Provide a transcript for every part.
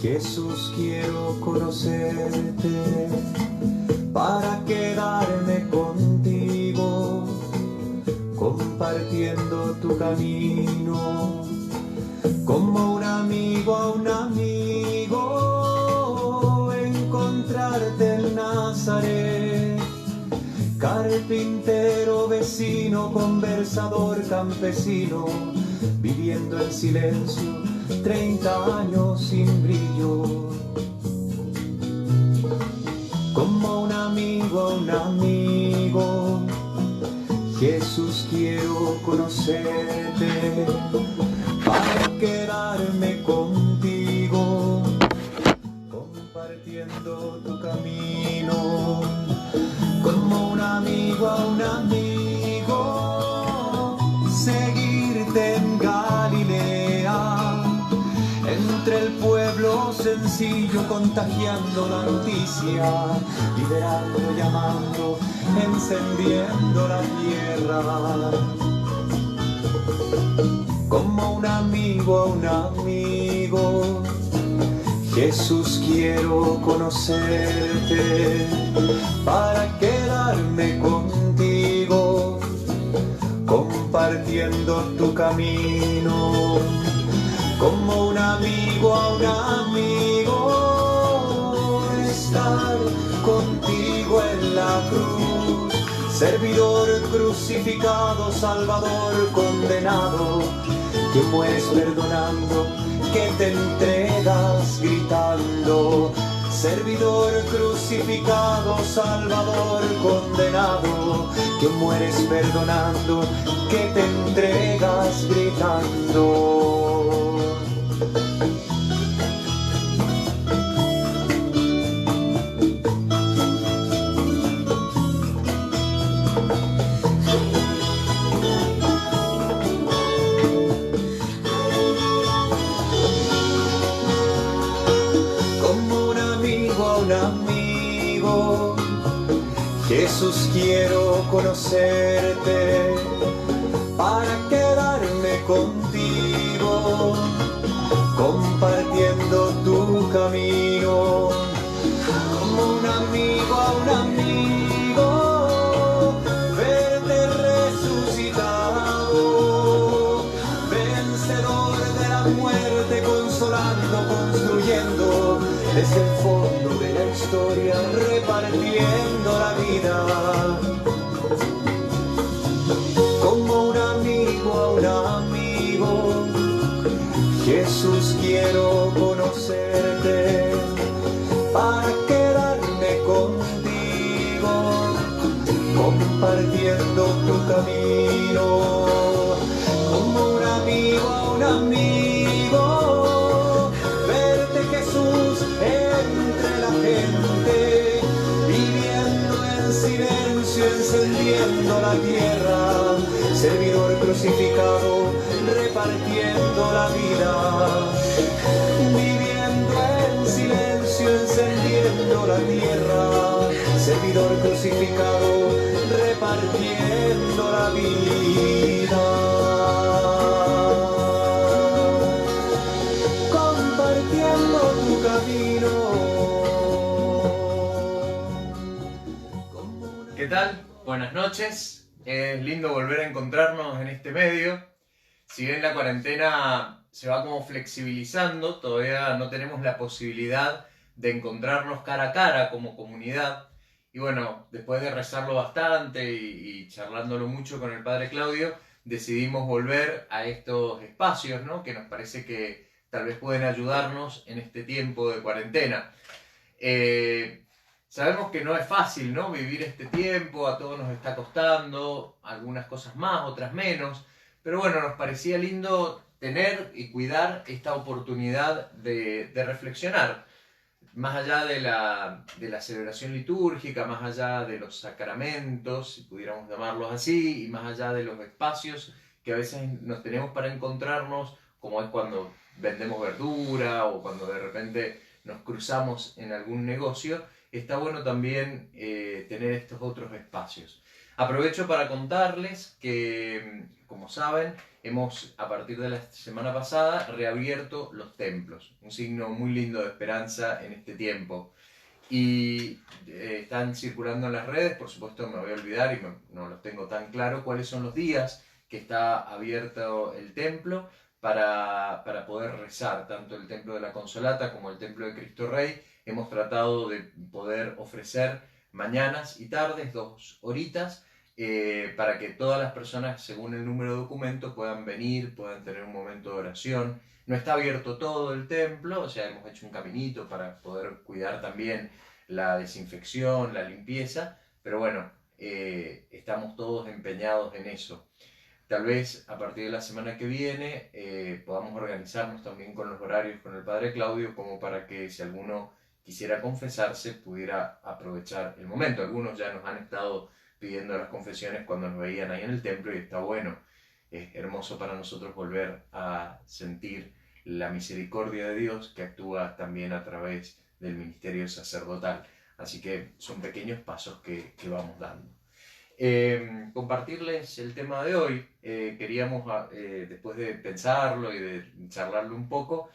Jesús, quiero conocerte para quedarme contigo, compartiendo tu camino, como un amigo a un amigo, encontrarte en Nazaret, carpintero, vecino, conversador, campesino, viviendo en silencio, 30 años sin brillo, como un amigo a un amigo. Jesús, quiero conocerte para quedarme contigo, compartiendo tu camino, como un amigo a un amigo, seguirte en Galilea, entre el pueblo sencillo, contagiando la noticia, liberando, llamando, encendiendo la tierra, como un amigo a un amigo. Jesús, quiero conocerte para quedarme contigo, compartiendo tu camino, como un amigo a un amigo, estar contigo en la cruz, servidor crucificado, salvador condenado, que mueres perdonando, que te entregas gritando, servidor crucificado, salvador condenado, que mueres perdonando, que te entregas gritando. Amigo, Jesús, quiero conocerte para quedarme contigo, compartiendo tu camino, como un amigo a un amigo, verte resucitado, vencedor de la muerte, consolando, construyendo desde el fondo de la historia, repartiendo la vida, como un amigo a un amigo. Jesús, quiero conocerte para quedarme contigo, compartiendo tu camino, como un amigo a un amigo, verte, Jesús, entre la gente, viviendo en silencio, encendiendo la tierra, servidor crucificado, repartiendo la vida, viviendo en silencio, encendiendo la tierra, servidor crucificado, repartiendo la vida. ¿Qué tal? Buenas noches. Es lindo volver a encontrarnos en este medio. Si bien la cuarentena se va como flexibilizando, todavía no tenemos la posibilidad de encontrarnos cara a cara como comunidad. Y bueno, después de rezarlo bastante y charlándolo mucho con el Padre Claudio, decidimos volver a estos espacios, ¿no? Que nos parece que tal vez pueden ayudarnos en este tiempo de cuarentena. Sabemos que no es fácil, ¿no? Vivir este tiempo, a todos nos está costando, algunas cosas más, otras menos, pero bueno, nos parecía lindo tener y cuidar esta oportunidad de reflexionar, más allá de la celebración litúrgica, más allá de los sacramentos, si pudiéramos llamarlos así, y más allá de los espacios que a veces nos tenemos para encontrarnos, como es cuando vendemos verdura o cuando de repente nos cruzamos en algún negocio. Está bueno también tener estos otros espacios. Aprovecho para contarles que, como saben, hemos a partir de la semana pasada reabierto los templos, un signo muy lindo de esperanza en este tiempo. Y están circulando en las redes, por supuesto me voy a olvidar y no los tengo tan claro cuáles son los días que está abierto el templo para poder rezar, tanto el templo de la Consolata como el templo de Cristo Rey. Hemos tratado de poder ofrecer mañanas y tardes, 2 horitas, para que todas las personas, según el número de documento, puedan venir, puedan tener un momento de oración. No está abierto todo el templo, o sea, hemos hecho un caminito para poder cuidar también la desinfección, la limpieza, pero bueno, estamos todos empeñados en eso. Tal vez a partir de la semana que viene podamos organizarnos también con los horarios con el Padre Claudio, como para que si alguno quisiera confesarse pudiera aprovechar el momento. Algunos ya nos han estado pidiendo las confesiones cuando nos veían ahí en el templo y está bueno. Es hermoso para nosotros volver a sentir la misericordia de Dios que actúa también a través del ministerio sacerdotal. Así que son pequeños pasos que vamos dando. Compartirles el tema de hoy. Queríamos, después de pensarlo y de charlarlo un poco,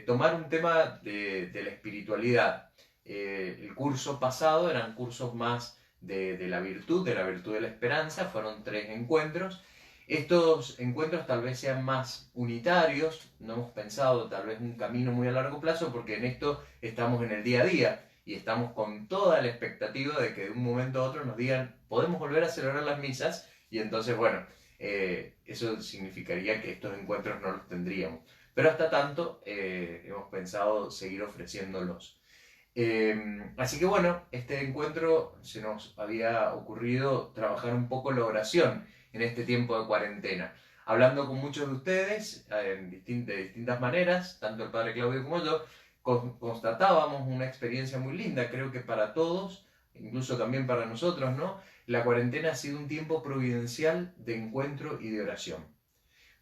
tomar un tema de la espiritualidad. El curso pasado eran cursos más de la virtud de la esperanza, fueron 3 encuentros. Estos encuentros tal vez sean más unitarios, no hemos pensado tal vez un camino muy a largo plazo, porque en esto estamos en el día a día y estamos con toda la expectativa de que de un momento a otro nos digan podemos volver a celebrar las misas, y entonces bueno, eso significaría que estos encuentros no los tendríamos. Pero hasta tanto hemos pensado seguir ofreciéndolos. Así que bueno, este encuentro se nos había ocurrido trabajar un poco la oración en este tiempo de cuarentena. Hablando con muchos de ustedes de distintas maneras, tanto el Padre Claudio como yo, constatábamos una experiencia muy linda, creo que para todos, incluso también para nosotros, ¿no? La cuarentena ha sido un tiempo providencial de encuentro y de oración.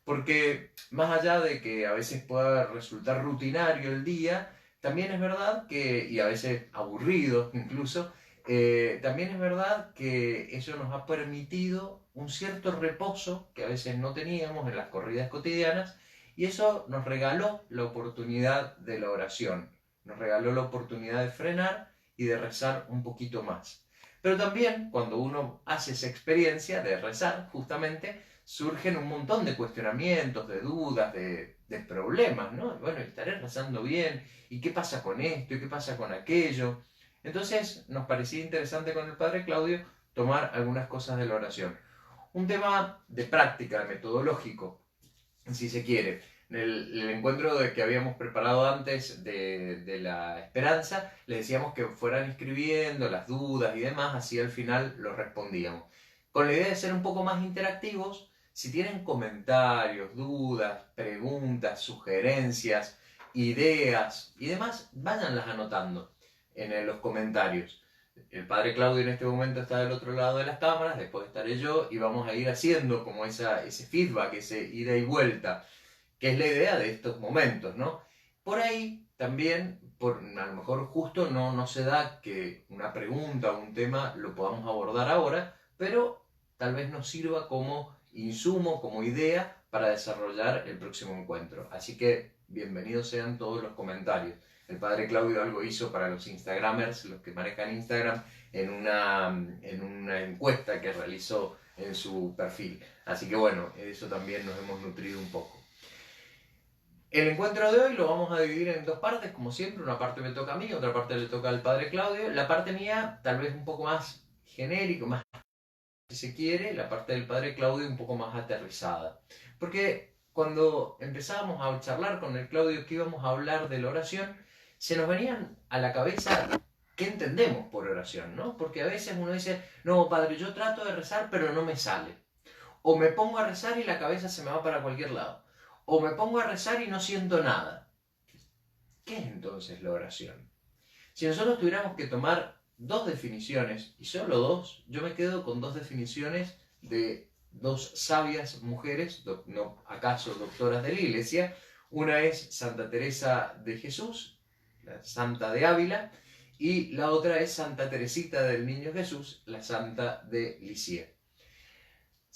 Porque más allá de que a veces pueda resultar rutinario el día, también es verdad que, y a veces aburrido incluso, también es verdad que eso nos ha permitido un cierto reposo que a veces no teníamos en las corridas cotidianas, y eso nos regaló la oportunidad de la oración, nos regaló la oportunidad de frenar y de rezar un poquito más. Pero también cuando uno hace esa experiencia de rezar, justamente, surgen un montón de cuestionamientos, de dudas, de problemas, ¿no? Bueno, ¿estaré rezando bien? ¿Y qué pasa con esto? ¿Y qué pasa con aquello? Entonces nos parecía interesante con el Padre Claudio tomar algunas cosas de la oración. Un tema de práctica, metodológico, si se quiere. En el encuentro que habíamos preparado antes de la esperanza, les decíamos que fueran escribiendo las dudas y demás, así al final los respondíamos. Con la idea de ser un poco más interactivos, si tienen comentarios, dudas, preguntas, sugerencias, ideas y demás, váyanlas anotando en los comentarios. El Padre Claudio en este momento está del otro lado de las cámaras, después estaré yo y vamos a ir haciendo como ese feedback, ese ida y vuelta, que es la idea de estos momentos, ¿no? Por ahí también, a lo mejor justo no se da que una pregunta o un tema lo podamos abordar ahora, pero tal vez nos sirva como insumo, como idea para desarrollar el próximo encuentro. Así que bienvenidos sean todos los comentarios. El Padre Claudio algo hizo para los Instagramers, los que manejan Instagram, en una encuesta que realizó en su perfil. Así que bueno, eso también nos hemos nutrido un poco. El encuentro de hoy lo vamos a dividir en 2 partes, como siempre. Una parte me toca a mí, otra parte le toca al Padre Claudio. La parte mía, tal vez un poco más genérico, más si se quiere, la parte del Padre Claudio un poco más aterrizada. Porque cuando empezábamos a charlar con el Claudio que íbamos a hablar de la oración, se nos venían a la cabeza qué entendemos por oración, ¿no? Porque a veces uno dice, no, Padre, yo trato de rezar, pero no me sale. O me pongo a rezar y la cabeza se me va para cualquier lado. O me pongo a rezar y no siento nada. ¿Qué es entonces la oración? Si nosotros tuviéramos que tomar 2 definiciones, y solo 2, yo me quedo con 2 definiciones de 2 sabias mujeres, no acaso doctoras de la Iglesia. Una es Santa Teresa de Jesús, la Santa de Ávila, y la otra es Santa Teresita del Niño Jesús, la Santa de Lisieux.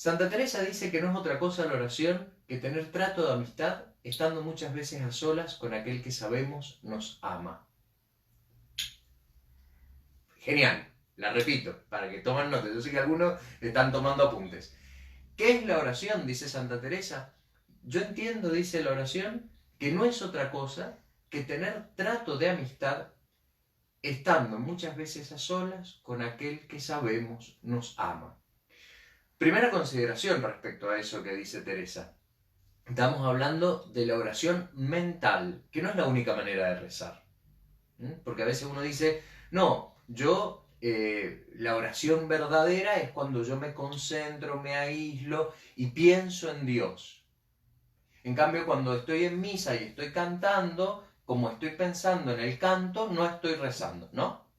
Santa Teresa dice que no es otra cosa la oración que tener trato de amistad, estando muchas veces a solas con aquel que sabemos nos ama. Genial, la repito, para que tomen nota. Yo sé que algunos están tomando apuntes. ¿Qué es la oración? Dice Santa Teresa. Yo entiendo, dice la oración, que no es otra cosa que tener trato de amistad, estando muchas veces a solas con aquel que sabemos nos ama. Primera consideración respecto a eso que dice Teresa. Estamos hablando de la oración mental, que no es la única manera de rezar. Porque a veces uno dice, no, la oración verdadera es cuando yo me concentro, me aíslo y pienso en Dios. En cambio, cuando estoy en misa y estoy cantando, como estoy pensando en el canto, no estoy rezando, ¿no?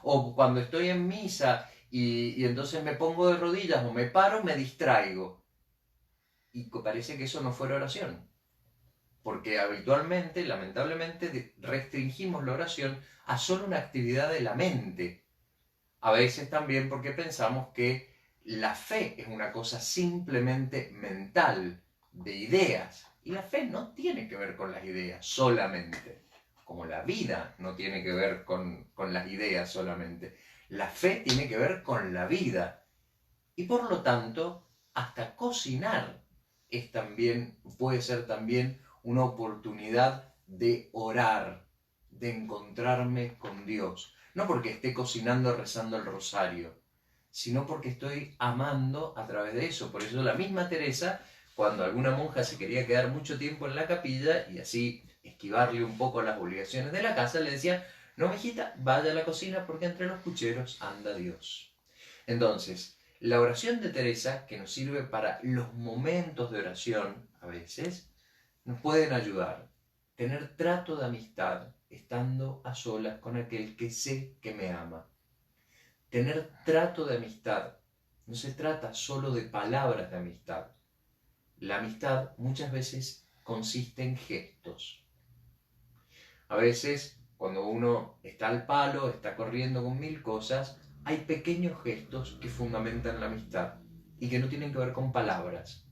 O cuando estoy en misa y entonces me pongo de rodillas o me paro, me distraigo. Y parece que eso no fuera oración. Porque habitualmente, lamentablemente, restringimos la oración a solo una actividad de la mente. A veces también porque pensamos que la fe es una cosa simplemente mental, de ideas. Y la fe no tiene que ver con las ideas solamente. Como la vida no tiene que ver con las ideas solamente. La fe tiene que ver con la vida. Y por lo tanto, hasta cocinar puede ser también una oportunidad de orar, de encontrarme con Dios. No porque esté cocinando rezando el rosario, sino porque estoy amando a través de eso. Por eso la misma Teresa, cuando alguna monja se quería quedar mucho tiempo en la capilla y así esquivarle un poco las obligaciones de la casa, le decía, no, mijita, vaya a la cocina porque entre los pucheros anda Dios. Entonces, la oración de Teresa, que nos sirve para los momentos de oración, a veces, nos pueden ayudar. Tener trato de amistad, estando a solas con aquel que sé que me ama. Tener trato de amistad, no se trata solo de palabras de amistad. La amistad muchas veces consiste en gestos. A veces, cuando uno está al palo, está corriendo con 1000 cosas, hay pequeños gestos que fundamentan la amistad y que no tienen que ver con palabras.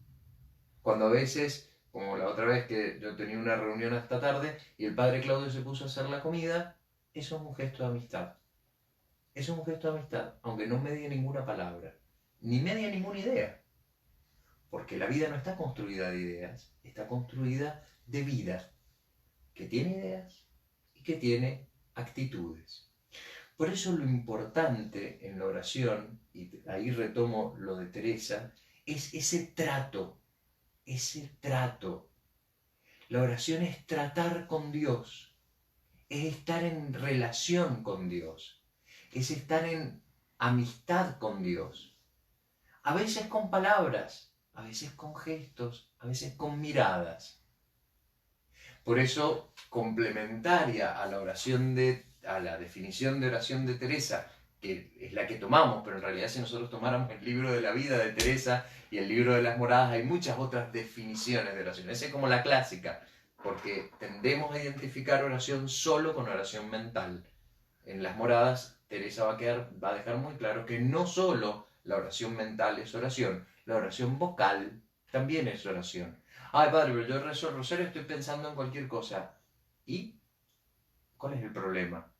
Cuando a veces, como la otra vez que yo tenía una reunión hasta tarde y el padre Claudio se puso a hacer la comida, eso es un gesto de amistad. Eso es un gesto de amistad, aunque no medie ninguna palabra, ni media ninguna idea. Porque la vida no está construida de ideas, está construida de vida, que tiene ideas y que tiene actitudes. Por eso lo importante en la oración, y ahí retomo lo de Teresa, es ese trato, ese trato. La oración es tratar con Dios, es estar en relación con Dios, es estar en amistad con Dios. A veces con palabras, a veces con gestos, a veces con miradas. Por eso, complementaria a la definición de oración de Teresa, que es la que tomamos, pero en realidad si nosotros tomáramos el libro de la vida de Teresa y el libro de las moradas, hay muchas otras definiciones de oración. Esa es como la clásica, porque tendemos a identificar oración solo con oración mental. En las moradas, Teresa va a dejar muy claro que no solo la oración mental es oración, la oración vocal también es oración. Ay, padre, pero yo rezo el rosario y estoy pensando en cualquier cosa. ¿Y cuál es el problema?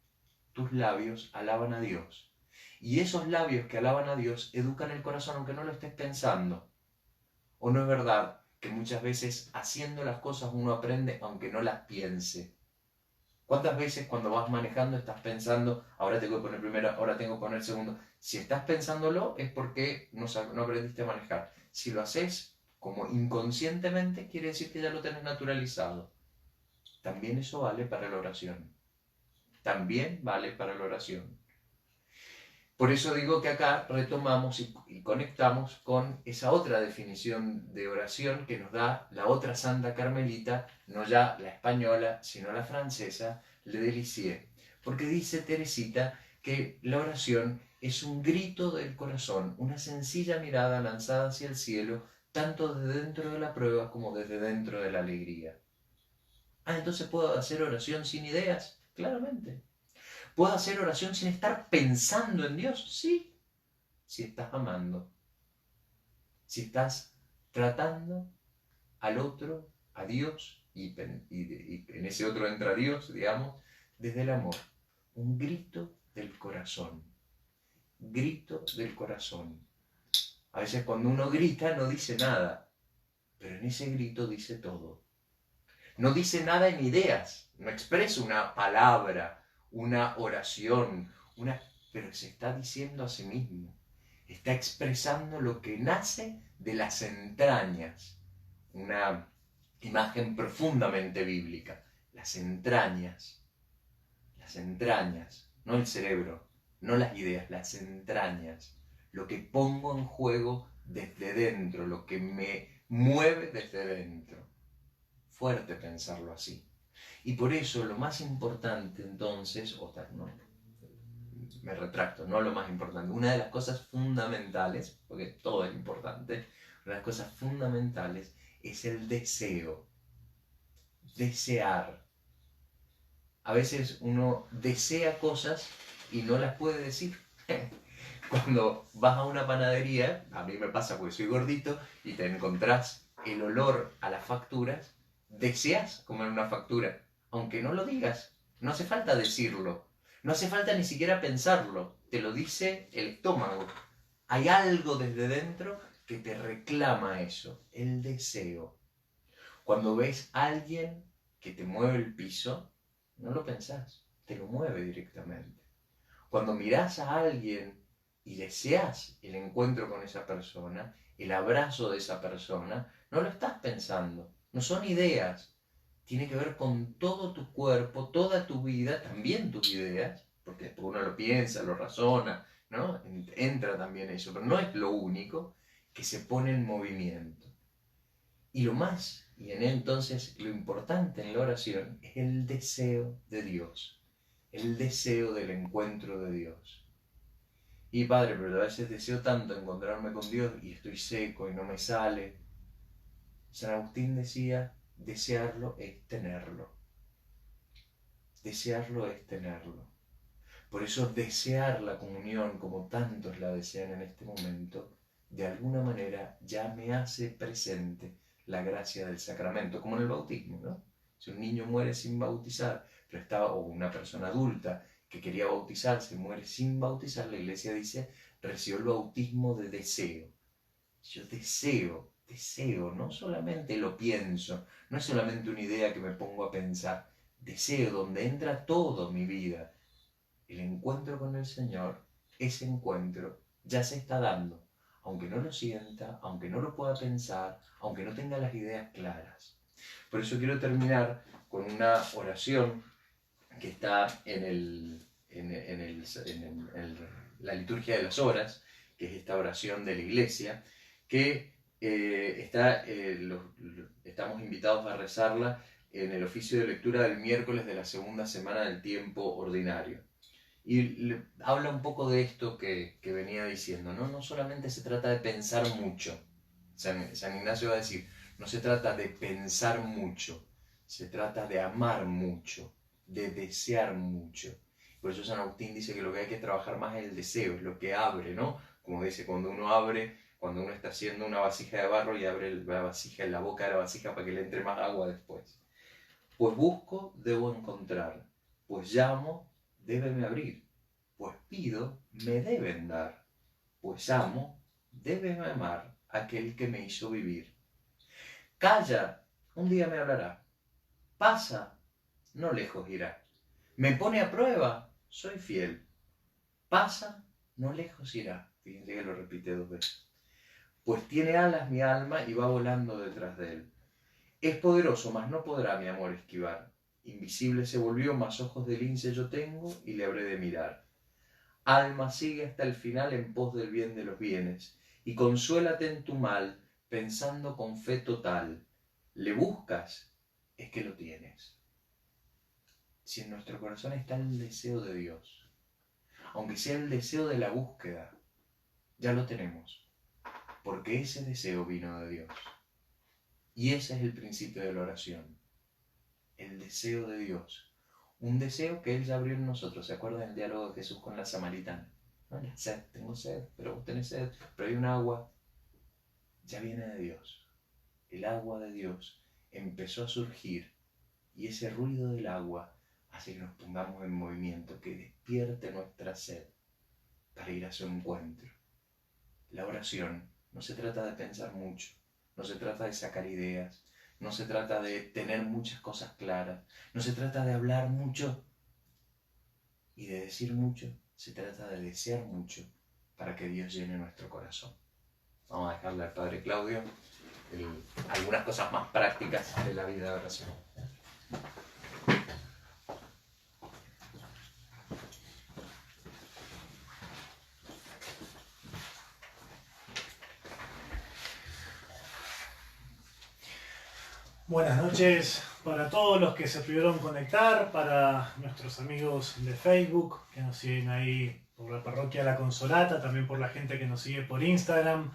Tus labios alaban a Dios. Y esos labios que alaban a Dios educan el corazón aunque no lo estés pensando. ¿O no es verdad que muchas veces haciendo las cosas uno aprende aunque no las piense? ¿Cuántas veces cuando vas manejando estás pensando, ahora tengo que poner primero, ahora tengo que poner segundo? Si estás pensándolo es porque no aprendiste a manejar. Si lo haces como inconscientemente, quiere decir que ya lo tenés naturalizado. También eso vale para la oración. También vale para la oración. Por eso digo que acá retomamos y conectamos con esa otra definición de oración que nos da la otra santa carmelita, no ya la española, sino la francesa, Le Délicier. Porque dice Teresita que la oración es un grito del corazón, una sencilla mirada lanzada hacia el cielo, tanto desde dentro de la prueba como desde dentro de la alegría. Entonces ¿puedo hacer oración sin ideas? Claramente. ¿Puedo hacer oración sin estar pensando en Dios? Sí, si estás amando. si estás tratando al otro, a Dios, y en ese otro entra Dios, digamos, desde el amor. Un grito del corazón. Grito del corazón. A veces cuando uno grita no dice nada, pero en ese grito dice todo. No dice nada en ideas, no expresa una palabra, una oración, pero se está diciendo a sí mismo. Está expresando lo que nace de las entrañas. Una imagen profundamente bíblica. Las entrañas, no el cerebro, no las ideas, las entrañas. Lo que pongo en juego desde dentro, lo que me mueve desde dentro. Fuerte pensarlo así. Y por eso lo más importante entonces, no, me retracto, no lo más importante, una de las cosas fundamentales, porque todo es importante, una de las cosas fundamentales es el deseo. Desear. A veces uno desea cosas y no las puede decir. Cuando vas a una panadería, a mí me pasa porque soy gordito, y te encontrás el olor a las facturas, deseas comer una factura, aunque no lo digas. No hace falta decirlo. No hace falta ni siquiera pensarlo. Te lo dice el estómago. Hay algo desde dentro que te reclama eso, el deseo. Cuando ves a alguien que te mueve el piso, no lo pensás, te lo mueve directamente. Cuando mirás a alguien y deseas el encuentro con esa persona, el abrazo de esa persona, no lo estás pensando, no son ideas. Tiene que ver con todo tu cuerpo, toda tu vida, también tus ideas, porque después uno lo piensa, lo razona, ¿no? Entra también eso, pero no es lo único que se pone en movimiento. Y entonces lo importante en la oración es el deseo de Dios, el deseo del encuentro de Dios. Y Padre, pero a veces deseo tanto encontrarme con Dios y estoy seco y no me sale. San Agustín decía, desearlo es tenerlo. Desearlo es tenerlo. Por eso desear la comunión, como tantos la desean en este momento, de alguna manera ya me hace presente la gracia del sacramento, como en el bautismo, ¿no? Si un niño muere sin bautizar, o una persona adulta que quería bautizarse muere sin bautizar, la Iglesia dice, recibió el bautismo de deseo. Yo deseo, no solamente lo pienso, no es solamente una idea que me pongo a pensar, deseo donde entra todo mi vida. El encuentro con el Señor, ese encuentro ya se está dando, aunque no lo sienta, aunque no lo pueda pensar, aunque no tenga las ideas claras. Por eso quiero terminar con una oración que está en la liturgia de las horas, que es esta oración de la Iglesia, que estamos invitados a rezarla en el oficio de lectura del miércoles de la segunda semana del tiempo ordinario. Y habla un poco de esto que venía diciendo, ¿no? No solamente se trata de pensar mucho. San Ignacio va a decir, no se trata de pensar mucho, se trata de amar mucho, de desear mucho. Por eso San Agustín dice que lo que hay que trabajar más es el deseo, es lo que abre, ¿no? Como dice, cuando uno está haciendo una vasija de barro y abre la vasija en la boca de la vasija para que le entre más agua después. Pues busco, debo encontrar. Pues llamo, débeme abrir. Pues pido, me deben dar. Pues amo, débeme amar aquel que me hizo vivir. Calla, un día me hablará. Pasa, no lejos irá. Me pone a prueba, soy fiel. Pasa, no lejos irá. Fíjense que lo repite 2 veces. Pues tiene alas mi alma y va volando detrás de él. Es poderoso, mas no podrá mi amor esquivar. Invisible se volvió, mas ojos de lince yo tengo y le habré de mirar. Alma, sigue hasta el final en pos del bien de los bienes, y consuélate en tu mal, pensando con fe total. Le buscas, es que lo tienes. Si en nuestro corazón está el deseo de Dios, aunque sea el deseo de la búsqueda, ya lo tenemos, porque ese deseo vino de Dios. Y ese es el principio de la oración, el deseo de Dios. Un deseo que Él ya abrió en nosotros. ¿Se acuerdan del diálogo de Jesús con la samaritana? ¿No? La sed, tengo sed, pero vos tenés sed, pero hay un agua. ya viene de Dios. El agua de Dios empezó a surgir y ese ruido del agua hace que nos pongamos en movimiento, que despierte nuestra sed para ir a su encuentro. La oración no se trata de pensar mucho, no se trata de sacar ideas, no se trata de tener muchas cosas claras, no se trata de hablar mucho y de decir mucho, se trata de desear mucho para que Dios llene nuestro corazón. Vamos a dejarle al Padre Claudio algunas cosas más prácticas de la vida de oración. Buenas noches para todos los que se pudieron conectar, para nuestros amigos de Facebook que nos siguen ahí por la Parroquia La Consolata, también por la gente que nos sigue por Instagram,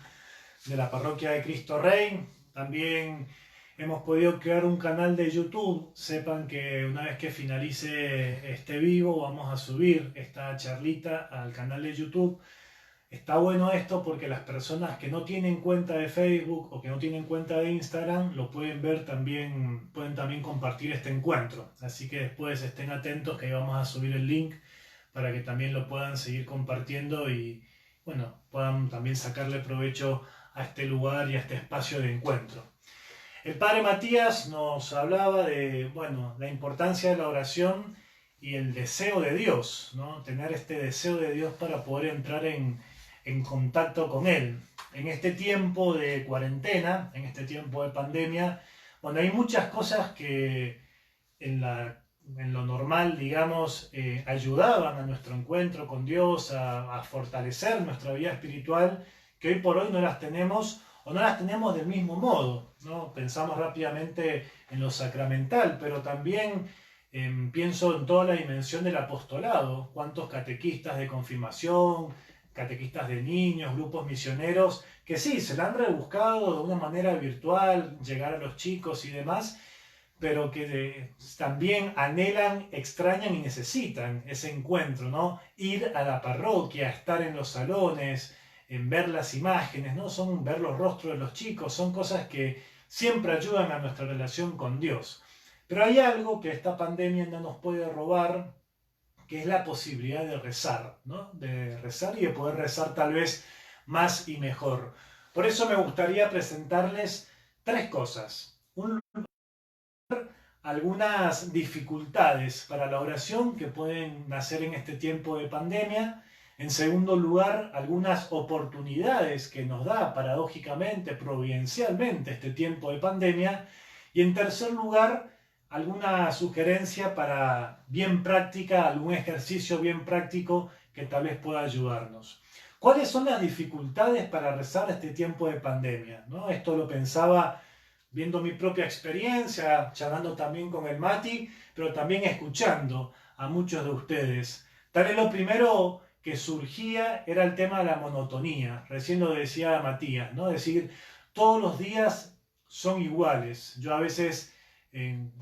de la Parroquia de Cristo Rey. También hemos podido crear un canal de YouTube. Sepan que una vez que finalice este vivo vamos a subir esta charlita al canal de YouTube. Está bueno esto porque las personas que no tienen cuenta de Facebook o que no tienen cuenta de Instagram lo pueden ver también, pueden también compartir este encuentro. Así que después estén atentos que ahí vamos a subir el link para que también lo puedan seguir compartiendo y bueno, puedan también sacarle provecho a este lugar y a este espacio de encuentro. El Padre Matías nos hablaba de, bueno, la importancia de la oración y el deseo de Dios, ¿no? Tener este deseo de Dios para poder entrar en contacto con Él. En este tiempo de cuarentena, en este tiempo de pandemia, bueno, hay muchas cosas que en lo normal, digamos, ayudaban a nuestro encuentro con Dios, a fortalecer nuestra vida espiritual, que hoy por hoy no las tenemos o no las tenemos del mismo modo, ¿no? Pensamos rápidamente en lo sacramental, pero también pienso en toda la dimensión del apostolado. ¿Cuántos catequistas de confirmación, catequistas de niños, grupos misioneros, que sí, se la han rebuscado de una manera virtual, llegar a los chicos y demás, pero que también anhelan, extrañan y necesitan ese encuentro, ¿no? Ir a la parroquia, estar en los salones, en ver las imágenes, ¿no? Son ver los rostros de los chicos, son cosas que siempre ayudan a nuestra relación con Dios. Pero hay algo que esta pandemia no nos puede robar, que es la posibilidad de rezar, ¿no? De rezar y de poder rezar tal vez más y mejor. Por eso me gustaría presentarles tres cosas. Algunas dificultades para la oración que pueden nacer en este tiempo de pandemia. En segundo lugar, algunas oportunidades que nos da paradójicamente, providencialmente, este tiempo de pandemia. Y en tercer lugar, alguna sugerencia para bien práctica, algún ejercicio bien práctico que tal vez pueda ayudarnos. ¿Cuáles son las dificultades para rezar este tiempo de pandemia? ¿No? Esto lo pensaba viendo mi propia experiencia, charlando también con el Mati, pero también escuchando a muchos de ustedes. Tal vez lo primero que surgía era el tema de la monotonía. Recién lo decía Matías, ¿no? Es decir, todos los días son iguales. Yo a veces,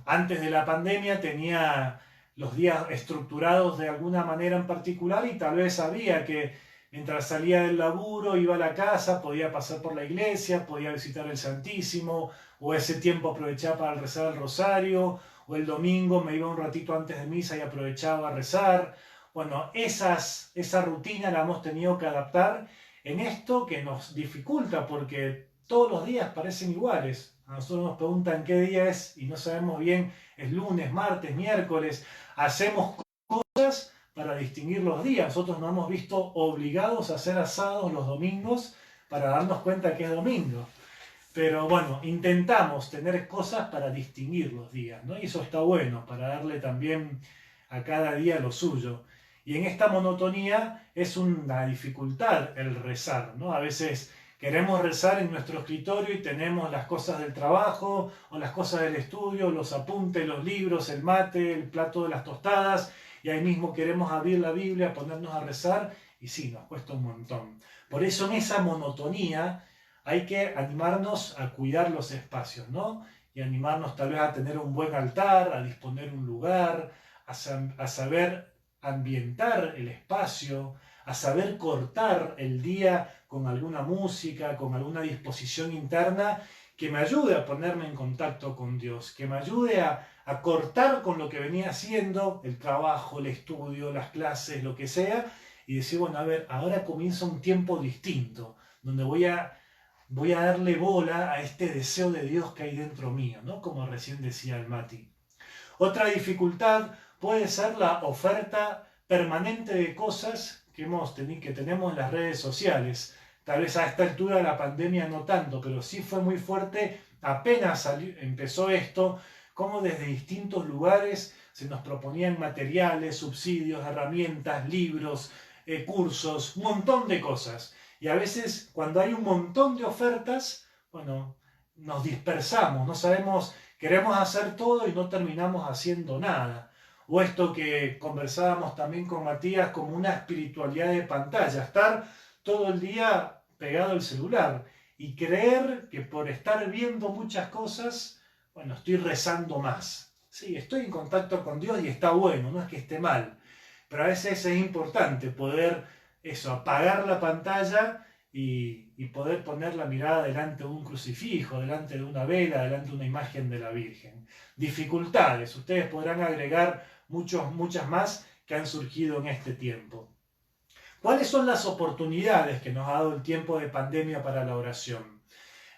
antes de la pandemia, tenía los días estructurados de alguna manera en particular y tal vez sabía que mientras salía del laburo, iba a la casa, podía pasar por la iglesia, podía visitar el Santísimo, o ese tiempo aprovechaba para rezar el rosario, o el domingo me iba un ratito antes de misa y aprovechaba a rezar. Bueno, esa rutina la hemos tenido que adaptar en esto que nos dificulta, porque todos los días parecen iguales. A nosotros nos preguntan qué día es y no sabemos bien, es lunes, martes, miércoles. Hacemos cosas para distinguir los días. Nosotros nos hemos visto obligados a hacer asados los domingos para darnos cuenta que es domingo. Pero bueno, intentamos tener cosas para distinguir los días, ¿no? Y eso está bueno, para darle también a cada día lo suyo. Y en esta monotonía es una dificultad el rezar, ¿no? A veces queremos rezar en nuestro escritorio y tenemos las cosas del trabajo o las cosas del estudio, los apuntes, los libros, el mate, el plato de las tostadas, y ahí mismo queremos abrir la Biblia, ponernos a rezar, y sí, nos cuesta un montón. Por eso en esa monotonía hay que animarnos a cuidar los espacios, ¿no? Y animarnos tal vez a tener un buen altar, a disponer un lugar, a saber ambientar el espacio, a saber cortar el día con alguna música, con alguna disposición interna que me ayude a ponerme en contacto con Dios, que me ayude a cortar con lo que venía haciendo, el trabajo, el estudio, las clases, lo que sea, y decir, bueno, a ver, ahora comienza un tiempo distinto, donde voy a darle bola a este deseo de Dios que hay dentro mío, ¿no? Como recién decía el Mati. Otra dificultad puede ser la oferta permanente de cosas que tenemos en las redes sociales. Tal vez a esta altura de la pandemia no tanto, pero sí fue muy fuerte apenas empezó esto, como desde distintos lugares se nos proponían materiales, subsidios, herramientas, libros, cursos, un montón de cosas. Y a veces cuando hay un montón de ofertas, bueno, nos dispersamos, no sabemos, queremos hacer todo y no terminamos haciendo nada. O esto que conversábamos también con Matías como una espiritualidad de pantalla, estar todo el día pegado al celular y creer que por estar viendo muchas cosas, bueno, estoy rezando más. Sí, estoy en contacto con Dios y está bueno, no es que esté mal, pero a veces es importante poder apagar la pantalla y poder poner la mirada delante de un crucifijo, delante de una vela, delante de una imagen de la Virgen. Dificultades, ustedes podrán agregar muchas más que han surgido en este tiempo. ¿Cuáles son las oportunidades que nos ha dado el tiempo de pandemia para la oración?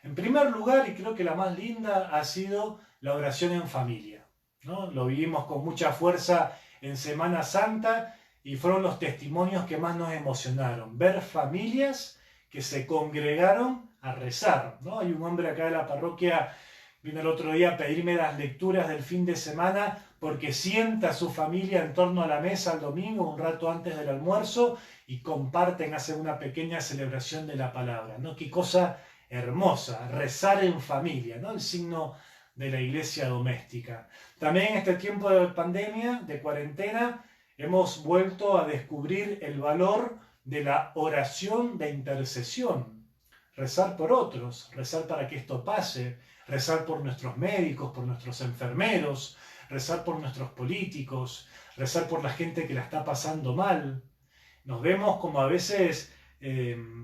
En primer lugar, y creo que la más linda, ha sido la oración en familia, ¿no? Lo vivimos con mucha fuerza en Semana Santa y fueron los testimonios que más nos emocionaron. Ver familias que se congregaron a rezar, ¿no? Hay un hombre acá de la parroquia, vino el otro día a pedirme las lecturas del fin de semana porque sienta a su familia en torno a la mesa el domingo, un rato antes del almuerzo, y comparten, hacen una pequeña celebración de la palabra, ¿no? Qué cosa hermosa, rezar en familia, ¿no? El signo de la iglesia doméstica. También en este tiempo de pandemia, de cuarentena, hemos vuelto a descubrir el valor de la oración de intercesión. Rezar por otros, rezar para que esto pase, rezar por nuestros médicos, por nuestros enfermeros, rezar por nuestros políticos, rezar por la gente que la está pasando mal. Nos vemos como a veces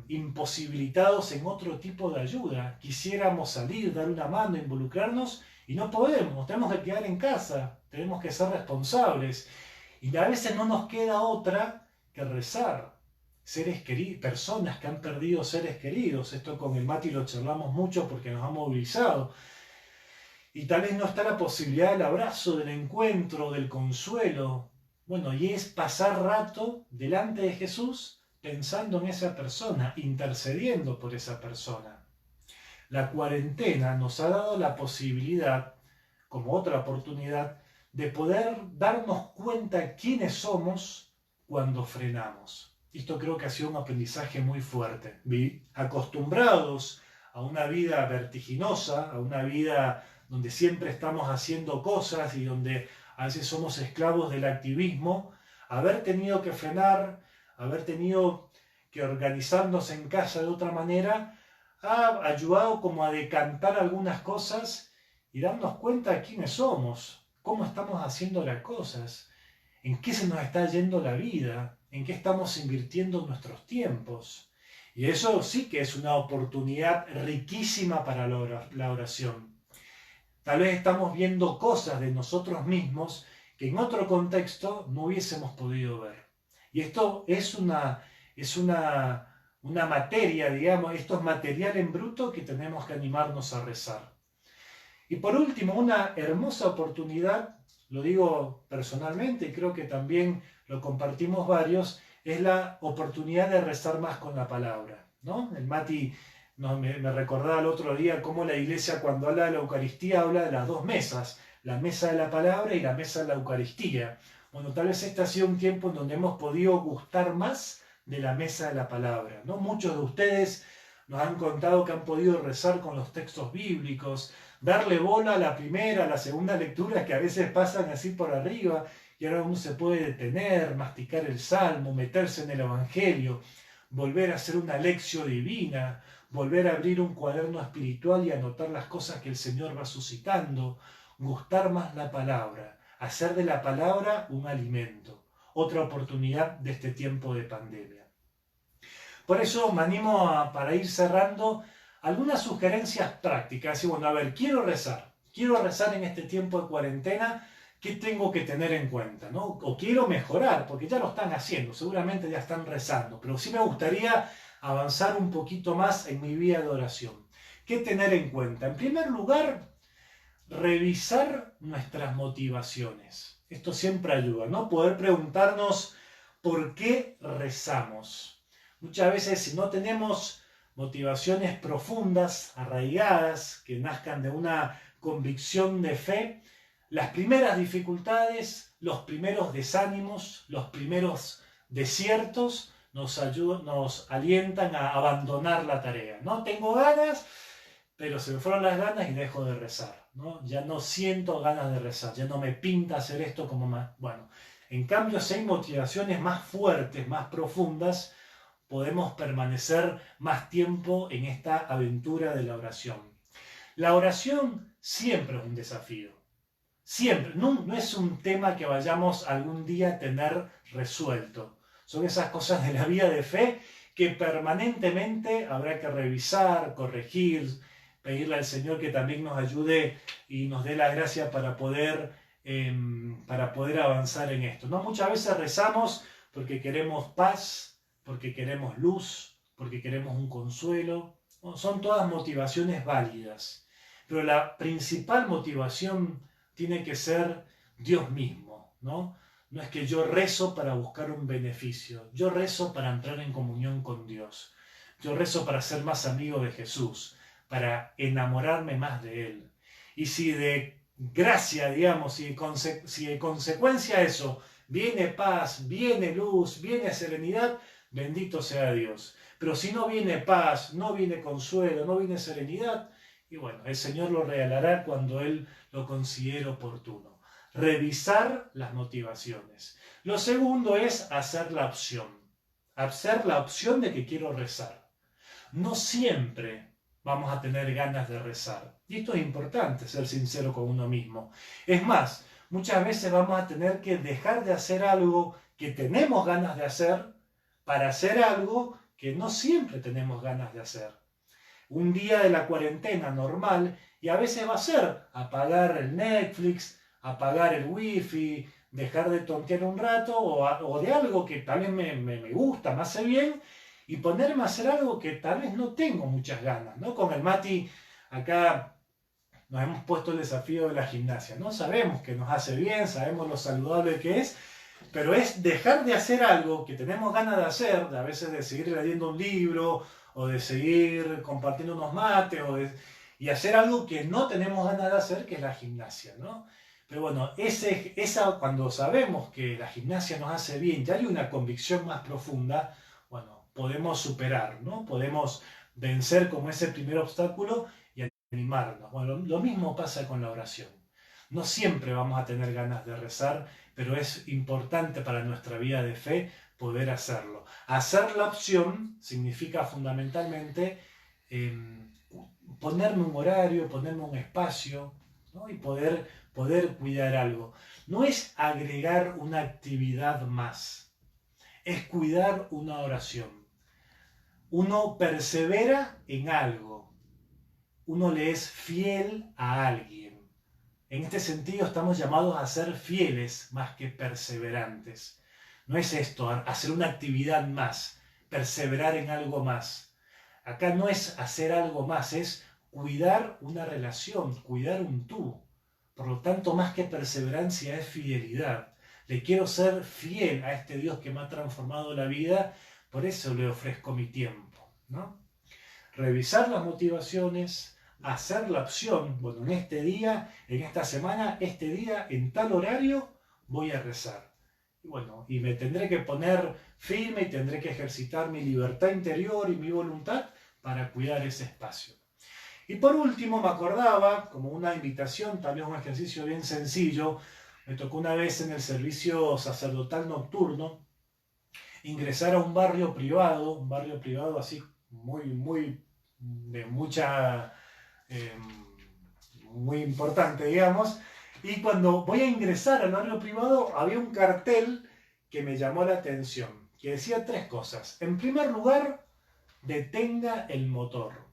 imposibilitados en otro tipo de ayuda. Quisiéramos salir, dar una mano, involucrarnos y no podemos. Tenemos que quedar en casa, tenemos que ser responsables. Y a veces no nos queda otra que rezar. Seres queridos, personas que han perdido seres queridos. Esto con el Mati lo charlamos mucho porque nos ha movilizado. Y tal vez no está la posibilidad del abrazo, del encuentro, del consuelo. Bueno, y es pasar rato delante de Jesús pensando en esa persona, intercediendo por esa persona. La cuarentena nos ha dado la posibilidad, como otra oportunidad, de poder darnos cuenta quiénes somos cuando frenamos. Esto creo que ha sido un aprendizaje muy fuerte. Acostumbrados a una vida vertiginosa, a una vida donde siempre estamos haciendo cosas y donde a veces somos esclavos del activismo, haber tenido que frenar, haber tenido que organizarnos en casa de otra manera, ha ayudado como a decantar algunas cosas y darnos cuenta de quiénes somos, cómo estamos haciendo las cosas, en qué se nos está yendo la vida, en qué estamos invirtiendo nuestros tiempos. Y eso sí que es una oportunidad riquísima para la oración. Tal vez estamos viendo cosas de nosotros mismos que en otro contexto no hubiésemos podido ver. Y esto es una materia, digamos, esto es material en bruto que tenemos que animarnos a rezar. Y por último, una hermosa oportunidad, lo digo personalmente y creo que también lo compartimos varios, es la oportunidad de rezar más con la palabra, ¿no? El Mati me recordaba el otro día cómo la iglesia cuando habla de la Eucaristía habla de las dos mesas, la mesa de la palabra y la mesa de la Eucaristía. Bueno, tal vez este ha sido un tiempo en donde hemos podido gustar más de la mesa de la palabra, ¿no? Muchos de ustedes nos han contado que han podido rezar con los textos bíblicos, darle bola a la primera, a la segunda lectura, que a veces pasan así por arriba, y ahora uno se puede detener, masticar el salmo, meterse en el evangelio, volver a hacer una lección divina, volver a abrir un cuaderno espiritual y anotar las cosas que el Señor va suscitando, gustar más la palabra, hacer de la palabra un alimento. Otra oportunidad de este tiempo de pandemia. Por eso me animo para ir cerrando, algunas sugerencias prácticas. Y bueno, a ver, quiero rezar en este tiempo de cuarentena, ¿qué tengo que tener en cuenta? ¿No? O quiero mejorar, porque ya lo están haciendo, seguramente ya están rezando, pero sí me gustaría avanzar un poquito más en mi vida de oración. ¿Qué tener en cuenta? En primer lugar, revisar nuestras motivaciones. Esto siempre ayuda, ¿no? Poder preguntarnos por qué rezamos. Muchas veces, si no tenemos motivaciones profundas, arraigadas, que nazcan de una convicción de fe, las primeras dificultades, los primeros desánimos, los primeros desiertos nos alientan a abandonar la tarea. No tengo ganas, pero se me fueron las ganas y dejo de rezar, ¿no? Ya no siento ganas de rezar, ya no me pinta hacer esto como más. Bueno, en cambio, si hay motivaciones más fuertes, más profundas, podemos permanecer más tiempo en esta aventura de la oración. La oración siempre es un desafío. Siempre. No es un tema que vayamos algún día a tener resuelto. Son esas cosas de la vida de fe que permanentemente habrá que revisar, corregir, pedirle al Señor que también nos ayude y nos dé la gracia para poder avanzar en esto, ¿no? Muchas veces rezamos porque queremos paz, porque queremos luz, porque queremos un consuelo. ¿No? Son todas motivaciones válidas, pero la principal motivación tiene que ser Dios mismo, ¿no? No es que yo rezo para buscar un beneficio, yo rezo para entrar en comunión con Dios, yo rezo para ser más amigo de Jesús, para enamorarme más de Él. Y si de gracia, digamos, si de consecuencia a eso viene paz, viene luz, viene serenidad, bendito sea Dios. Pero si no viene paz, no viene consuelo, no viene serenidad, y bueno, el Señor lo regalará cuando Él lo considere oportuno. Revisar las motivaciones. Lo segundo es hacer la opción. Hacer la opción de que quiero rezar. No siempre vamos a tener ganas de rezar. Y esto es importante, ser sincero con uno mismo. Es más, muchas veces vamos a tener que dejar de hacer algo que tenemos ganas de hacer para hacer algo que no siempre tenemos ganas de hacer. Un día de la cuarentena normal, y a veces va a ser apagar el Netflix, apagar el wifi, dejar de tontear un rato o de algo que tal vez me gusta, me hace bien, y ponerme a hacer algo que tal vez no tengo muchas ganas, ¿no? Con el Mati acá nos hemos puesto el desafío de la gimnasia, ¿no? Sabemos que nos hace bien, sabemos lo saludable que es, pero es dejar de hacer algo que tenemos ganas de hacer, a veces de seguir leyendo un libro o de seguir compartiendo unos mates y hacer algo que no tenemos ganas de hacer, que es la gimnasia, ¿no? Pero bueno, cuando sabemos que la gimnasia nos hace bien, ya hay una convicción más profunda, bueno, podemos superar, ¿no? Podemos vencer como ese primer obstáculo y animarnos. Bueno, lo mismo pasa con la oración. No siempre vamos a tener ganas de rezar, pero es importante para nuestra vida de fe poder hacerlo. Hacer la opción significa fundamentalmente ponerme un horario, ponerme un espacio, ¿no? Y poder cuidar algo. No es agregar una actividad más, es cuidar una oración. Uno persevera en algo, uno le es fiel a alguien. En este sentido estamos llamados a ser fieles más que perseverantes. No es esto, hacer una actividad más, perseverar en algo más. Acá no es hacer algo más, es cuidar una relación, cuidar un tú. Por lo tanto, más que perseverancia es fidelidad. Le quiero ser fiel a este Dios que me ha transformado la vida, por eso le ofrezco mi tiempo, ¿no? Revisar las motivaciones, hacer la opción, bueno, en este día, en esta semana, este día, en tal horario, voy a rezar. Y bueno, y me tendré que poner firme y tendré que ejercitar mi libertad interior y mi voluntad para cuidar ese espacio. Y por último, me acordaba, como una invitación, tal vez un ejercicio bien sencillo, me tocó una vez en el servicio sacerdotal nocturno, ingresar a un barrio privado así muy de mucha, muy importante, digamos, y cuando voy a ingresar al barrio privado había un cartel que me llamó la atención, que decía tres cosas. En primer lugar, detenga el motor.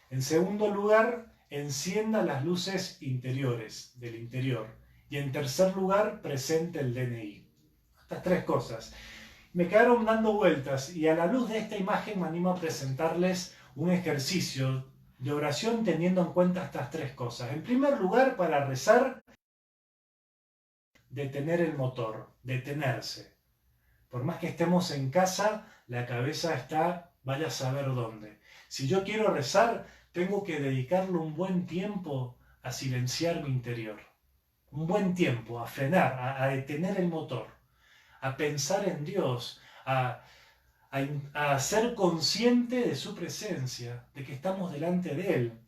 En segundo lugar, encienda las luces interiores del interior. Y en tercer lugar, presente el DNI. Estas tres cosas. Me quedaron dando vueltas y a la luz de esta imagen me animo a presentarles un ejercicio de oración teniendo en cuenta estas tres cosas. En primer lugar, para rezar, detener el motor, detenerse. Por más que estemos en casa, la cabeza está, vaya a saber dónde. Si yo quiero rezar, tengo que dedicarle un buen tiempo a silenciar mi interior. Un buen tiempo, a frenar, a detener el motor, a pensar en Dios, a ser consciente de su presencia, de que estamos delante de Él.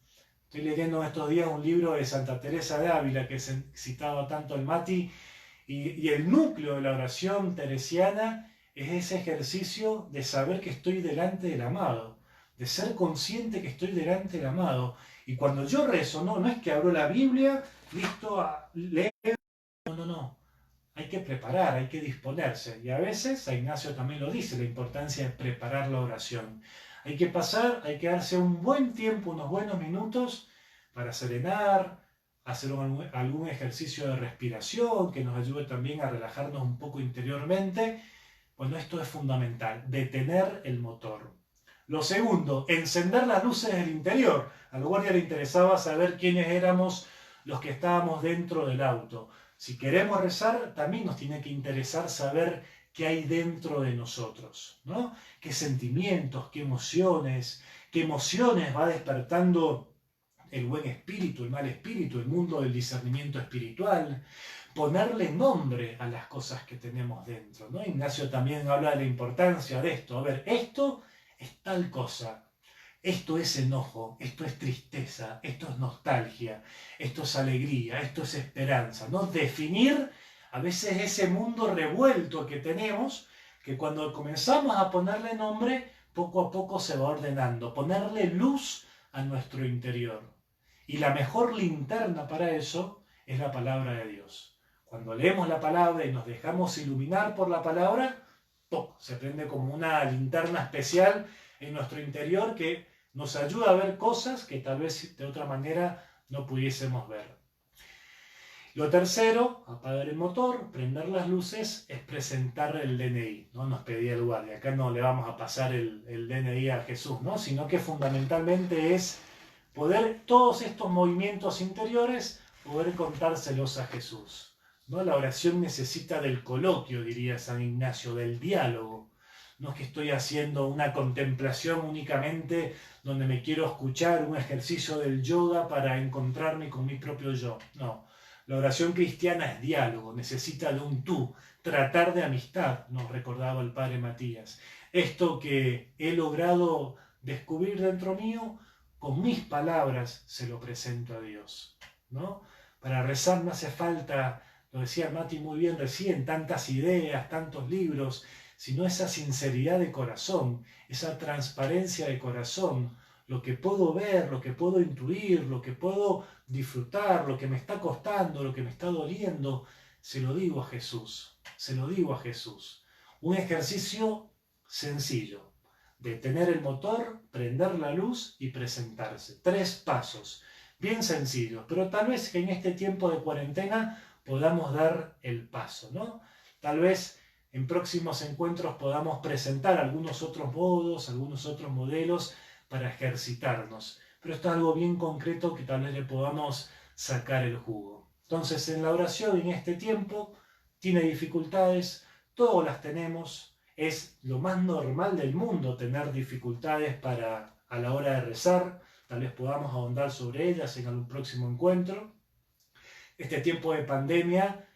Estoy leyendo estos días un libro de Santa Teresa de Ávila que citaba tanto el Mati, y el núcleo de la oración teresiana es ese ejercicio de saber que estoy delante del amado, de ser consciente que estoy delante del amado. Y cuando yo rezo, no es que abro la Biblia, listo, a leer, no. Hay que preparar, hay que disponerse. Y a veces, a Ignacio también lo dice, la importancia de preparar la oración. Hay que darse un buen tiempo, unos buenos minutos para serenar, hacer algún ejercicio de respiración que nos ayude también a relajarnos un poco interiormente. Bueno, esto es fundamental, detener el motor. Lo segundo, encender las luces del interior. Al guardia le interesaba saber quiénes éramos los que estábamos dentro del auto. Si queremos rezar, también nos tiene que interesar saber qué hay dentro de nosotros, ¿no? Qué sentimientos, qué emociones va despertando el buen espíritu, el mal espíritu, el mundo del discernimiento espiritual. Ponerle nombre a las cosas que tenemos dentro, ¿no? Ignacio también habla de la importancia de esto. A ver, esto es tal cosa. Esto es enojo, esto es tristeza, esto es nostalgia, esto es alegría, esto es esperanza, ¿no? Definir a veces ese mundo revuelto que tenemos, que cuando comenzamos a ponerle nombre, poco a poco se va ordenando, ponerle luz a nuestro interior. Y la mejor linterna para eso es la palabra de Dios. Cuando leemos la palabra y nos dejamos iluminar por la palabra, ¡pum!, se prende como una linterna especial en nuestro interior que nos ayuda a ver cosas que tal vez de otra manera no pudiésemos ver. Lo tercero, apagar el motor, prender las luces, es presentar el DNI, ¿no? Nos pedía el guardia. Acá no le vamos a pasar el DNI a Jesús, ¿no? Sino que fundamentalmente es poder, todos estos movimientos interiores, poder contárselos a Jesús, ¿no? La oración necesita del coloquio, diría San Ignacio, del diálogo. No es que estoy haciendo una contemplación únicamente donde me quiero escuchar, un ejercicio del yoga para encontrarme con mi propio yo. No, la oración cristiana es diálogo, necesita de un tú, tratar de amistad, nos recordaba el padre Matías. Esto que he logrado descubrir dentro mío, con mis palabras se lo presento a Dios, ¿no? Para rezar no hace falta, lo decía Mati muy bien recién, tantas ideas, tantos libros, sino esa sinceridad de corazón, esa transparencia de corazón, lo que puedo ver, lo que puedo intuir, lo que puedo disfrutar, lo que me está costando, lo que me está doliendo, se lo digo a Jesús, se lo digo a Jesús. Un ejercicio sencillo, detener el motor, prender la luz y presentarse. 3 pasos, bien sencillos, pero tal vez que en este tiempo de cuarentena podamos dar el paso, ¿no? Tal vez en próximos encuentros podamos presentar algunos otros modos, algunos otros modelos para ejercitarnos. Pero esto es algo bien concreto que tal vez le podamos sacar el jugo. Entonces, en la oración en este tiempo tiene dificultades, todos las tenemos, es lo más normal del mundo tener dificultades a la hora de rezar, tal vez podamos ahondar sobre ellas en algún próximo encuentro. Este tiempo de pandemia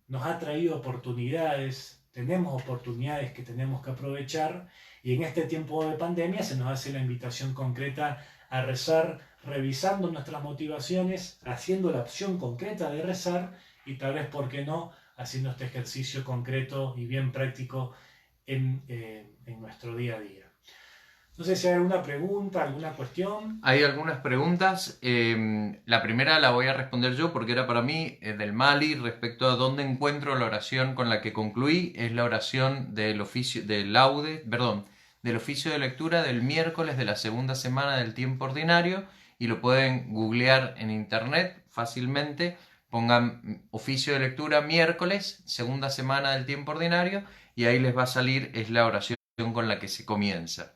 nos ha traído oportunidades, tenemos oportunidades que tenemos que aprovechar, y en este tiempo de pandemia se nos hace la invitación concreta a rezar, revisando nuestras motivaciones, haciendo la opción concreta de rezar y tal vez, ¿por qué no?, haciendo este ejercicio concreto y bien práctico en nuestro día a día. No sé si hay alguna pregunta, alguna cuestión. Hay algunas preguntas. La primera la voy a responder yo porque era para mí del Mali respecto a dónde encuentro la oración con la que concluí. Es la oración del oficio, del laude, perdón, del oficio de lectura del miércoles de la segunda semana del tiempo ordinario, y lo pueden googlear en internet fácilmente. Pongan oficio de lectura miércoles, segunda semana del tiempo ordinario, y ahí les va a salir, es la oración con la que se comienza.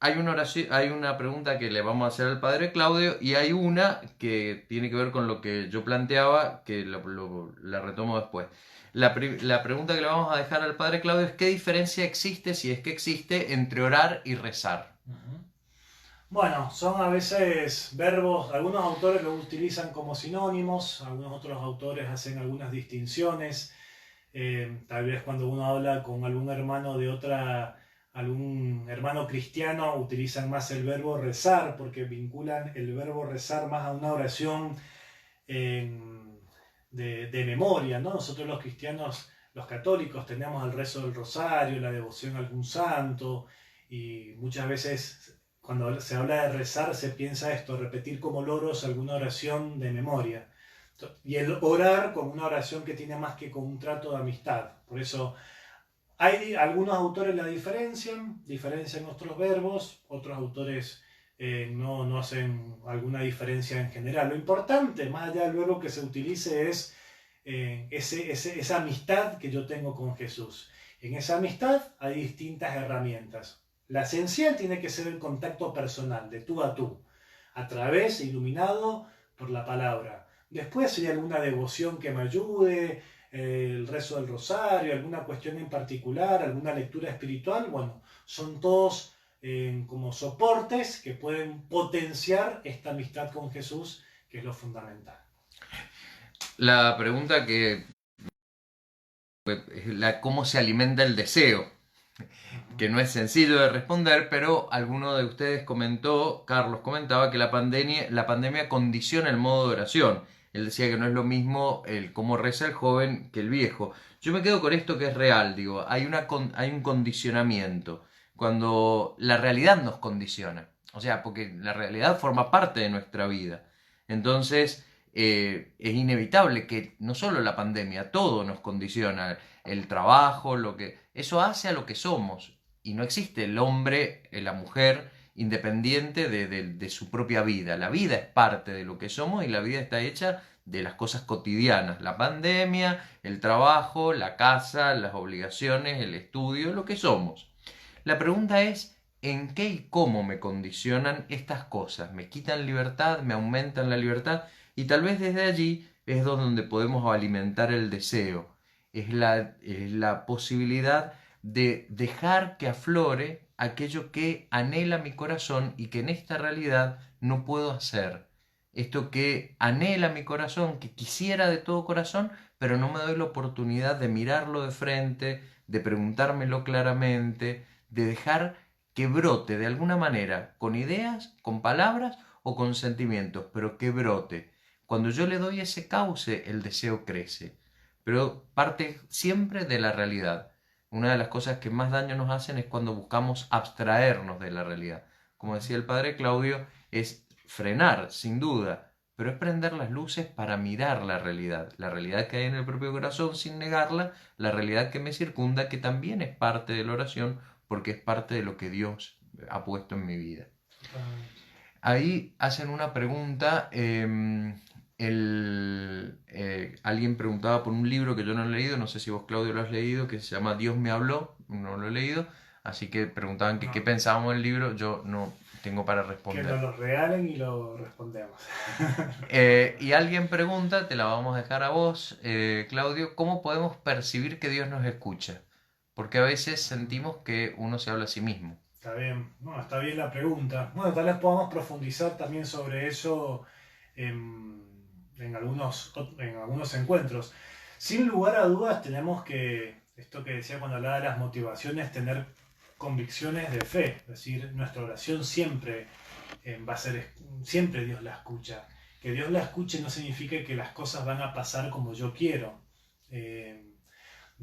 Hay una pregunta que le vamos a hacer al padre Claudio, y hay una que tiene que ver con lo que yo planteaba, que la retomo después. La pregunta que le vamos a dejar al padre Claudio es: ¿qué diferencia existe, si es que existe, entre orar y rezar? Bueno, son a veces verbos, algunos autores los utilizan como sinónimos, algunos otros autores hacen algunas distinciones. Tal vez cuando uno habla con algún hermano algún hermano cristiano, utilizan más el verbo rezar, porque vinculan el verbo rezar más a una oración de memoria, ¿no? Nosotros los cristianos, los católicos, tenemos el rezo del rosario, la devoción a algún santo, y muchas veces cuando se habla de rezar se piensa esto, repetir como loros alguna oración de memoria. Y el orar como una oración que tiene más que con un trato de amistad. Por eso algunos autores la diferencian otros verbos, otros autores no hacen alguna diferencia en general. Lo importante, más allá del verbo que se utilice, es esa amistad que yo tengo con Jesús. En esa amistad hay distintas herramientas. La esencial tiene que ser el contacto personal, de tú a tú, a través, iluminado por la palabra. Después, si hay alguna devoción que me ayude, el rezo del rosario, alguna cuestión en particular, alguna lectura espiritual, bueno, son todos como soportes que pueden potenciar esta amistad con Jesús, que es lo fundamental. La pregunta que es cómo se alimenta el deseo, que no es sencillo de responder, pero alguno de ustedes Carlos comentaba que la pandemia condiciona el modo de oración. Él decía que no es lo mismo el cómo reza el joven que el viejo. Yo me quedo con esto, que es real, digo, hay un condicionamiento, cuando la realidad nos condiciona, o sea, porque la realidad forma parte de nuestra vida. Entonces, es inevitable que no solo la pandemia, todo nos condiciona, el trabajo, eso hace a lo que somos, y no existe el hombre, la mujer independiente de su propia vida. La vida es parte de lo que somos, y la vida está hecha de las cosas cotidianas: la pandemia, el trabajo, la casa, las obligaciones, el estudio, lo que somos. La pregunta es: ¿en qué y cómo me condicionan estas cosas? ¿Me quitan libertad? ¿Me aumentan la libertad? Y tal vez desde allí es donde podemos alimentar el deseo. Es la posibilidad de dejar que aflore aquello que anhela mi corazón y que en esta realidad no puedo hacer. Esto que anhela mi corazón, que quisiera de todo corazón, pero no me doy la oportunidad de mirarlo de frente, de preguntármelo claramente, de dejar que brote de alguna manera, con ideas, con palabras o con sentimientos, pero que brote. Cuando yo le doy ese cauce, el deseo crece, pero parte siempre de la realidad. Una de las cosas que más daño nos hacen es cuando buscamos abstraernos de la realidad. Como decía el padre Claudio, es frenar, sin duda, pero es prender las luces para mirar la realidad que hay en el propio corazón sin negarla, la realidad que me circunda, que también es parte de la oración, porque es parte de lo que Dios ha puesto en mi vida. Ahí hacen una pregunta, alguien preguntaba por un libro que yo no he leído, no sé si vos, Claudio, lo has leído, que se llama Dios me habló, no lo he leído, así que preguntaban que qué pensábamos del libro. Yo no tengo para responder. Que nos lo regalen y lo respondemos. Y alguien pregunta, te la vamos a dejar a vos, Claudio: ¿cómo podemos percibir que Dios nos escucha? Porque a veces sentimos que uno se habla a sí mismo. Está bien, no, está bien la pregunta. Bueno, tal vez podamos profundizar también sobre eso en algunos encuentros. Sin lugar a dudas tenemos que, esto que decía cuando hablaba de las motivaciones, tener convicciones de fe. Es decir, nuestra oración siempre va a ser, siempre Dios la escucha. Que Dios la escuche no significa que las cosas van a pasar como yo quiero.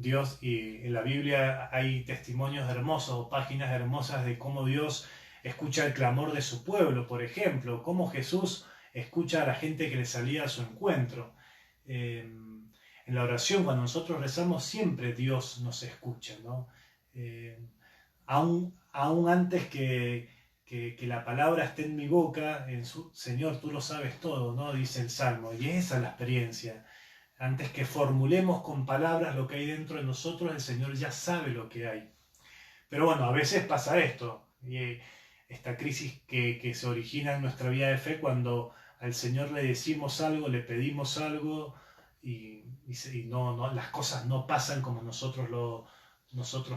Dios, y en la Biblia hay testimonios hermosos o páginas hermosas de cómo Dios escucha el clamor de su pueblo, por ejemplo, cómo Jesús escucha a la gente que le salía a su encuentro. En la oración, cuando nosotros rezamos, siempre Dios nos escucha, ¿no? aún antes que la palabra esté en mi boca, Señor, tú lo sabes todo, ¿no? Dice el Salmo, y esa es la experiencia. Antes que formulemos con palabras lo que hay dentro de nosotros, el Señor ya sabe lo que hay. Pero bueno, a veces pasa esto, y esta crisis que se origina en nuestra vida de fe cuando al Señor le decimos algo, le pedimos algo y no, las cosas no pasan como nosotros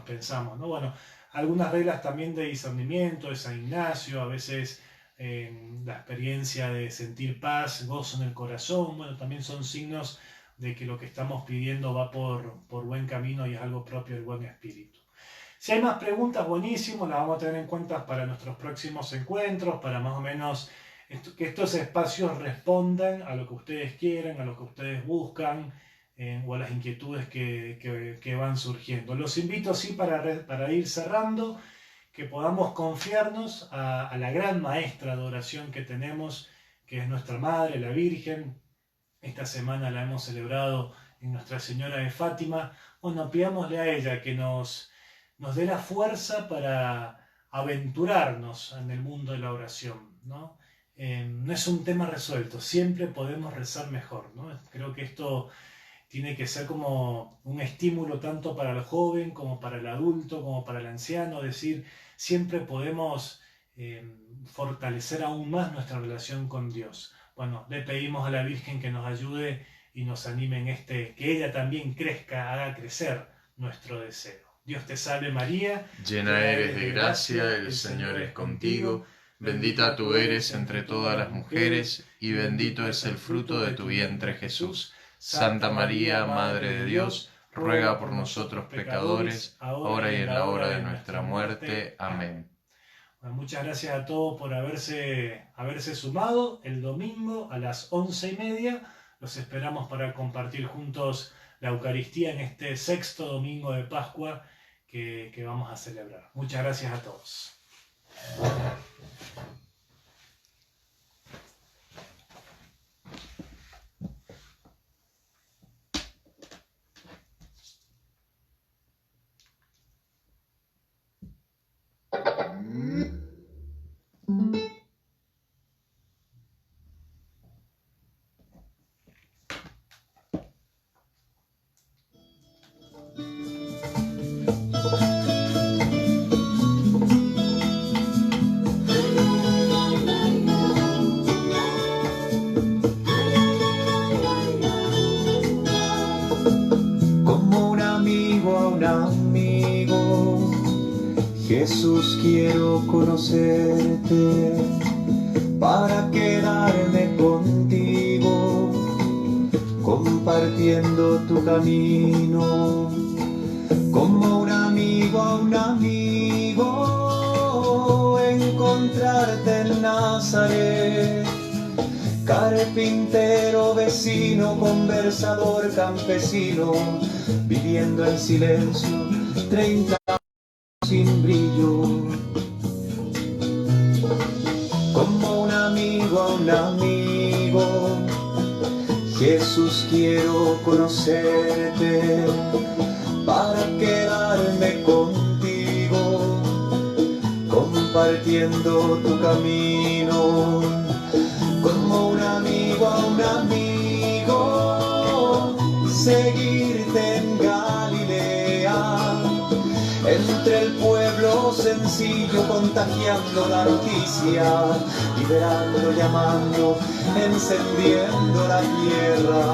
pensamos, ¿no? Bueno, algunas reglas también de discernimiento de San Ignacio, a veces la experiencia de sentir paz, gozo en el corazón, bueno, también son signos de que lo que estamos pidiendo va por buen camino y es algo propio del buen espíritu. Si hay más preguntas, buenísimo, las vamos a tener en cuenta para nuestros próximos encuentros, para más o menos que estos espacios respondan a lo que ustedes quieren, a lo que ustedes buscan, o a las inquietudes que van surgiendo. Los invito, sí, para ir cerrando, que podamos confiarnos a la gran maestra de oración que tenemos, que es nuestra Madre, la Virgen. Esta semana la hemos celebrado en Nuestra Señora de Fátima. Bueno, pidámosle a ella que nos dé la fuerza para aventurarnos en el mundo de la oración, ¿no? No es un tema resuelto, siempre podemos rezar mejor, ¿no? Creo que esto tiene que ser como un estímulo tanto para el joven, como para el adulto, como para el anciano, es decir, siempre podemos fortalecer aún más nuestra relación con Dios. Bueno, le pedimos a la Virgen que nos ayude y nos anime en que ella también crezca, haga crecer nuestro deseo. Dios te salve María, llena eres de gracia, el Señor es contigo, bendita tú eres entre todas las mujeres, y bendito es el fruto de tu vientre Jesús. Santa María, Madre de Dios, ruega por nosotros pecadores, ahora y en la hora de nuestra muerte. Amén. Bueno, muchas gracias a todos por haberse sumado. El domingo a las 11:30 los esperamos para compartir juntos la Eucaristía en este 6º domingo de Pascua que vamos a celebrar. Muchas gracias a todos. Jesús, quiero conocerte para quedarme contigo, compartiendo tu camino, como un amigo a un amigo, encontrarte en Nazaret, carpintero, vecino, conversador, campesino, viviendo en silencio, 30 sin brillo, como un amigo a un amigo. Jesús, quiero conocerte para quedarme contigo, compartiendo tu camino, como un amigo a un amigo, seguirte en Galilea, entre el pueblo sencillo, contagiando la noticia, liberando, llamando, encendiendo la tierra,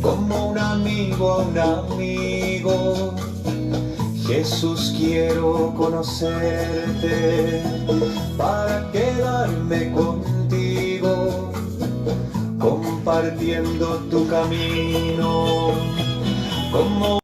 como un amigo a un amigo. Jesús, quiero conocerte para quedarme contigo, compartiendo tu camino, como